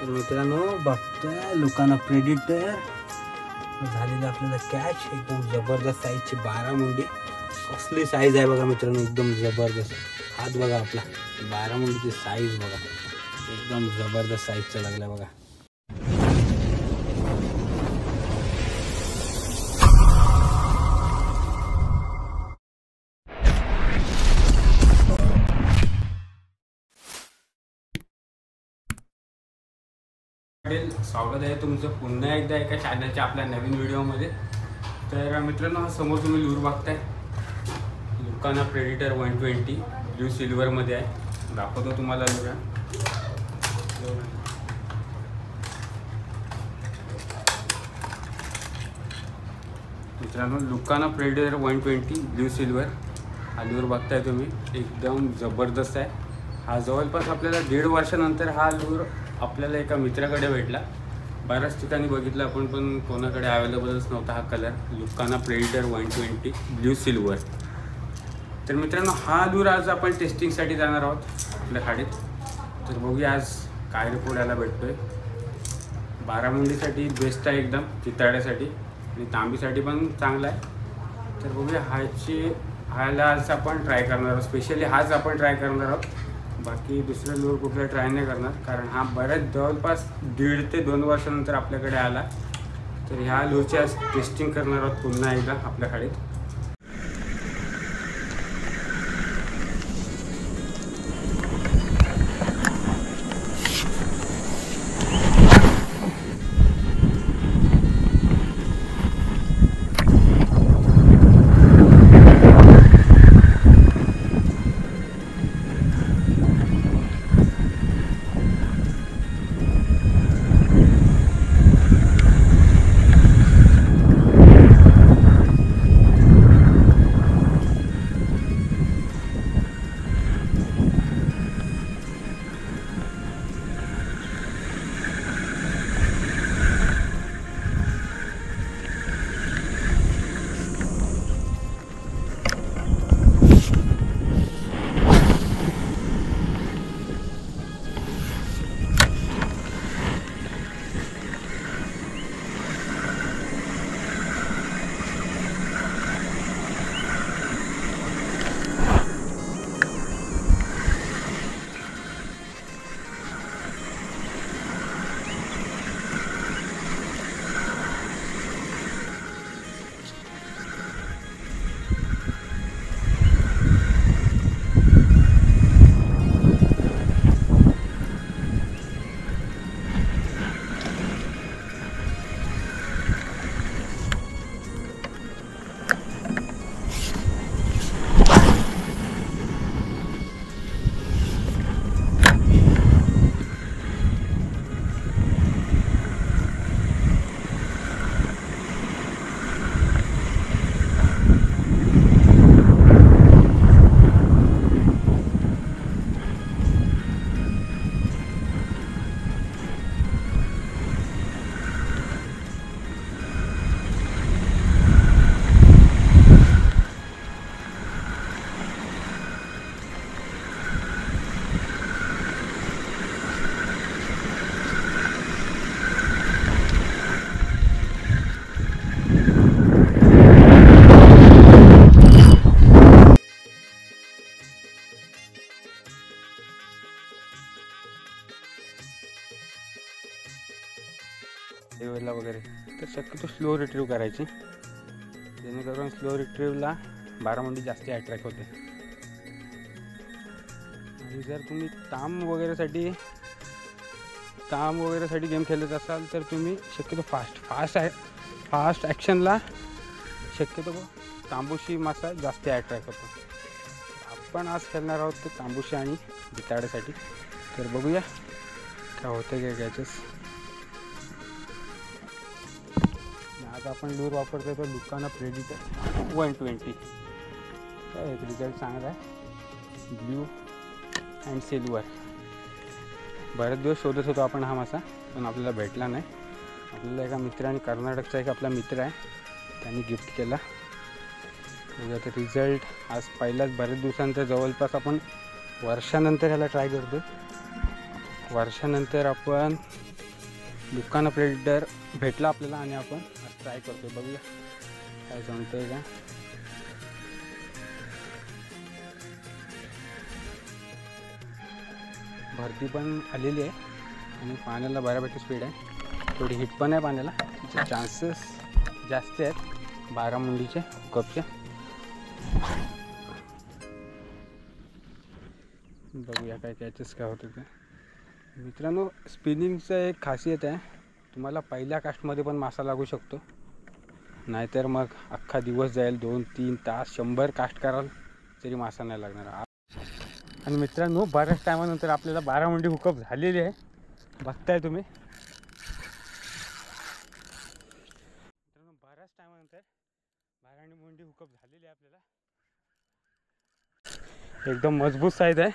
तर मित्रांनो बघतोय लुकाना प्रेडिटर झालेलं आपल्याला कॅच एकदम जबरदस्त साईजची 12 मुंडी. कसली साईज आहे बघा मित्रांनो, एकदम जबरदस्त. हात बघा आपला 12 मुंडीची साईज बघा, एकदम जबरदस्त साईजचा लागला बघा. स्वागत आहे तुमचं पुन्हा एकदा एका चॅनलच्या आपल्या नवीन व्हिडिओमध्ये. तर मित्रांनो समोर तुम्ही लूर बघताय, लुकाना प्रेडिटर 120 ब्ल्यू सिल्वरमध्ये आहे. दाखवतो तुम्हाला लूर. मित्रांनो लुकाना प्रेडिटर 120 ब्ल्यू सिल्वर हा लूर बघताय तुम्ही, एकदम जबरदस्त आहे. हा जवळपास आपल्याला 1.5 वर्षानंतर हा लूर आपल्याला एका मित्राकडे भेटला. बऱ्याच ठिकाणी बघितलं आपण, पण कोणाकडे अवेलेबलच नव्हता हा कलर, लुकाना प्रेडिटर 120 ब्ल्यू सिल्वर. तर मित्रांनो हा लूर आज आपण टेस्टिंगसाठी जाणार आहोत आपल्या खाडीत. तर बघूया आज काय रिपोर्ट याला भेटतोय. 12 मुंडीसाठी बेस्ट आहे एकदम, चिताड्यासाठी आणि तांबीसाठी पण चांगला आहे. तर बघूया ह्याला आज आपण ट्राय करणार आहोत. स्पेशली हाच आपण ट्राय करणार आहोत, बाकी दुसरे लूर कुठले ट्राय नाही करणार, कारण हा बऱ्याच जवळपास 1.5 ते 2 वर्षानंतर आपल्याकडे आला. तर ह्या लूरची आज टेस्टिंग करणार आहोत पुन्हा एकदा आपल्या खाडीत. लेवलला वगैरे तर शक्यतो स्लो रिट्रीव करायची, जेणेकरून स्लो रिट्रीवला 12 मुंडी जास्त अट्रॅक्ट होते. आणि जर तुम्ही ताम वगैरेसाठी गेम खेळत असाल तर तुम्ही शक्यतो फास्ट ॲक्शनला शक्यतो तांबूशी मासा जास्त अट्रॅक्ट होतो. आपण आज खेळणार आहोत ते तांबूशी आणि बिताड्यासाठी. तर बघूया काय होतं काय कॅचेस. आज आपण लूर वापरतो तो लुकाना प्रेडिटर 120. एक रिझल्ट चांगला आहे, ब्ल्यू अँड सिल्वर. बरेच दिवस शोधत होतो आपण हा मासा, पण आपल्याला भेटला नाही. आपल्याला एका मित्राने, कर्नाटकचा एक आपला मित्र आहे, त्यांनी गिफ्ट केला. तर रिझल्ट आज पहिलाच बरेच दिवसांचा, जवळपास आपण वर्षानंतर ह्याला ट्राय करतो. वर्षानंतर आपण लुकाना प्रेडेटर भेटला आपल्याला आणि आपण ट्राय करतोय. बघूया काय जमतंय का. भरती पण आलेली आहे आणि पाण्याला बऱ्यापैकी स्पीड आहे. थोडी हिट पण आहे पाण्याला. चान्सेस जास्त आहेत 12 मुंडीचे कपचे. बघूया काय कॅचेस काय होतं ते. मित्रांनो स्पिनिंगचं एक खासियत आहे. तुम्हाला पहिल्या कास्टमध्ये पण मासा लागू शकतो, नाहीतर मग अख्खा दिवस जाईल. 2-3 तास 100 कास्ट कराल तरी मासा नाही लागणार. आणि मित्रांनो बऱ्याच टायमानंतर आपल्याला 12 मुंडी हुकअप झालेली आहे. बघताय तुम्ही. मित्रांनो बऱ्याच टायमानंतर 12 मुंडी हुकअप झालेली आहे आपल्याला. एकदम मजबूत साईज आहे.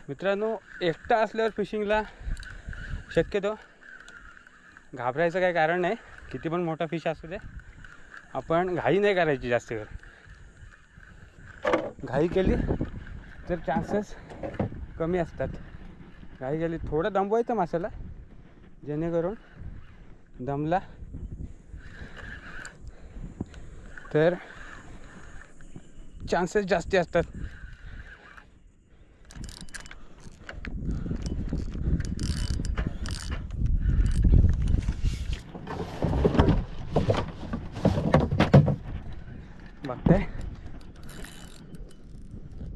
मित्रांनो एकटा असल्यावर फिशिंगला शक्यतो घाबरायचं काही कारण नाही. किती पण मोठा फिश असू दे, आपण घाई नाही करायची जास्त वेळ. घाई केली तर चान्सेस कमी असतात. घाई केली थोडं दमवायचं माशाला, जेणेकरून दमला तर चान्सेस जास्त असतात. बघताय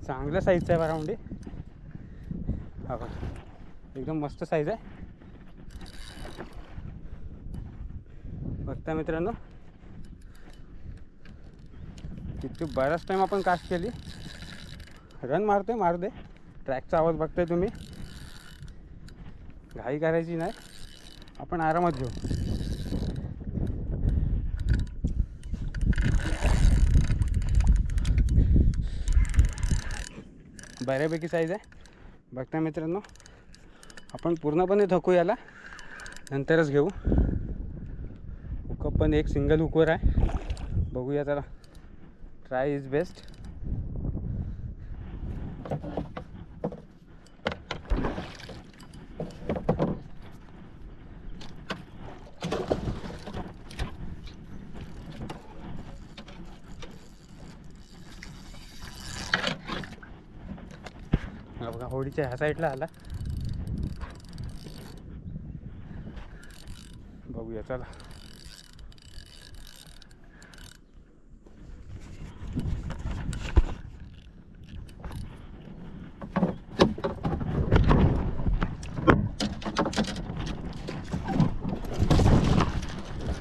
चांगल्या साईजचा आहे 12 मुंडी. हा बघ एकदम मस्त साईज आहे. बघता मित्रांनो किती बराच टाइम आपण कास्ट केली. रन मारतोय मारू दे. ट्रॅकचा आवाज बघताय तुम्ही. घाई करायची नाही, आपण आरामात घेऊ. बऱ्यापैकी साईज आहे. बघता मित्रांनो आपण पूर्णपणे थकू याला, नंतरच घेऊ. हुकअप पण एक सिंगल हुकवर आहे. बघूया जरा. Try is best. बघा होडीच्या ह्या साईडला आला. बघूया चला.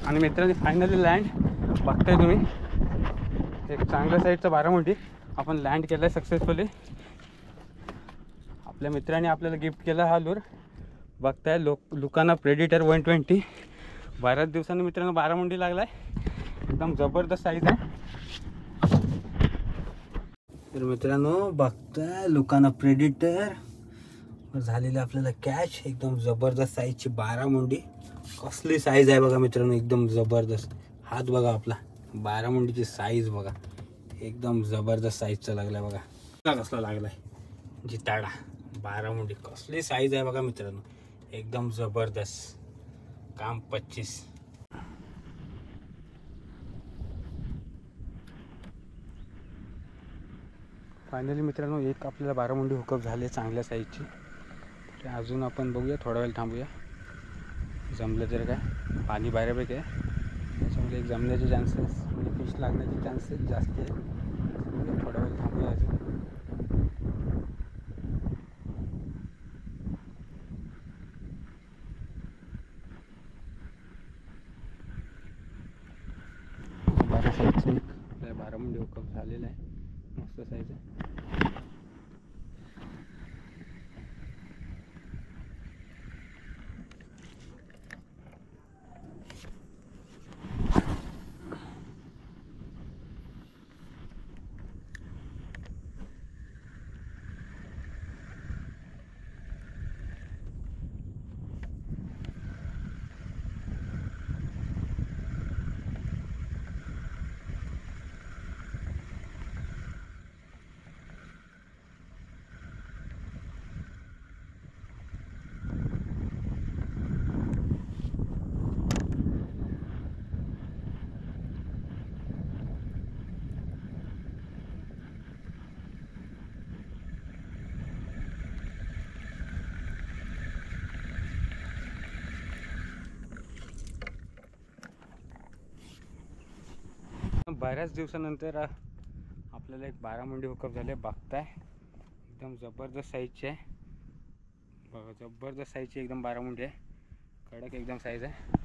आणि मित्रांनी फायनली लँड बघताय तुम्ही. एक चांगल्या साईडचा 12 मुंडी आपण लँड केला आहे सक्सेसफुली. आपल्या मित्राने आपल्याला गिफ्ट केला हा लूर. बघताय लुकाना प्रेडेटर 120. बऱ्याच दिवसांनी मित्रांनो 12 मुंडी लागला आहे. एकदम जबरदस्त साईज आहे. तर मित्रांनो बघताय लुकाना प्रेडेटर झालेले आपल्याला कॅच. एकदम जबरदस्त साईजची 12 मुंडी. कसली साईज आहे बघा मित्रांनो, एकदम जबरदस्त. हात बघा आपला. 12 मुंडीची साईज बघा, एकदम जबरदस्त साईजचा लागलाय बघा. कसला लागलाय जिताडा. 12 मुंडी कसली साईज आहे बघा मित्रांनो, एकदम जबरदस्त. काम 25. फायनली मित्रांनो एक आपल्याला 12 मुंडी हुकअप झाले चांगल्या साईजची. अजून आपण बघूया, थोडा वेळ थांबूया. जमलं तर काय, पाणी बऱ्यापैकी आहे त्याच्यामुळे एक जमण्याचे चान्सेस म्हणजे फिश लागण्याचे चान्सेस जास्त आहे. थोडा वेळ थांबूया अजून. बारा साईजचे 12 मुंडी हुकअप झालेला आहे. मस्त साईज आहे. बऱ्याच दिवसानंतर आपल्याला एक बारामुंडी हुकअप झाले. बघताय एकदम जबरदस्त साईजची आहे बघा, जबरदस्त साईजची एकदम बारामुंडी आहे, कडक एकदम साईज आहे.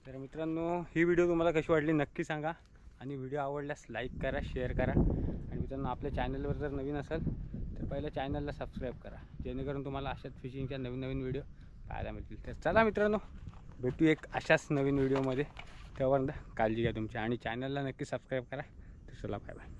तर मित्रांनो ही व्हिडिओ तुम्हाला कशी वाटली नक्की सांगा आणि व्हिडिओ आवडल्यास लाईक करा, शेअर करा आणि मित्रांनो आपल्या चॅनलवर जर नवीन असेल तर पहिलं चॅनलला सबस्क्राईब करा, जेणेकरून तुम्हाला अशाच फिशिंगच्या नवीन नवीन व्हिडिओ पाहायला मिळतील. तर चला मित्रांनो भेटू एक अशाच नवीन व्हिडिओमध्ये, तेव्हा काळजी घ्या तुमची आणि चॅनलला नक्की सबस्क्राईब करा. तर चला बाय बाय.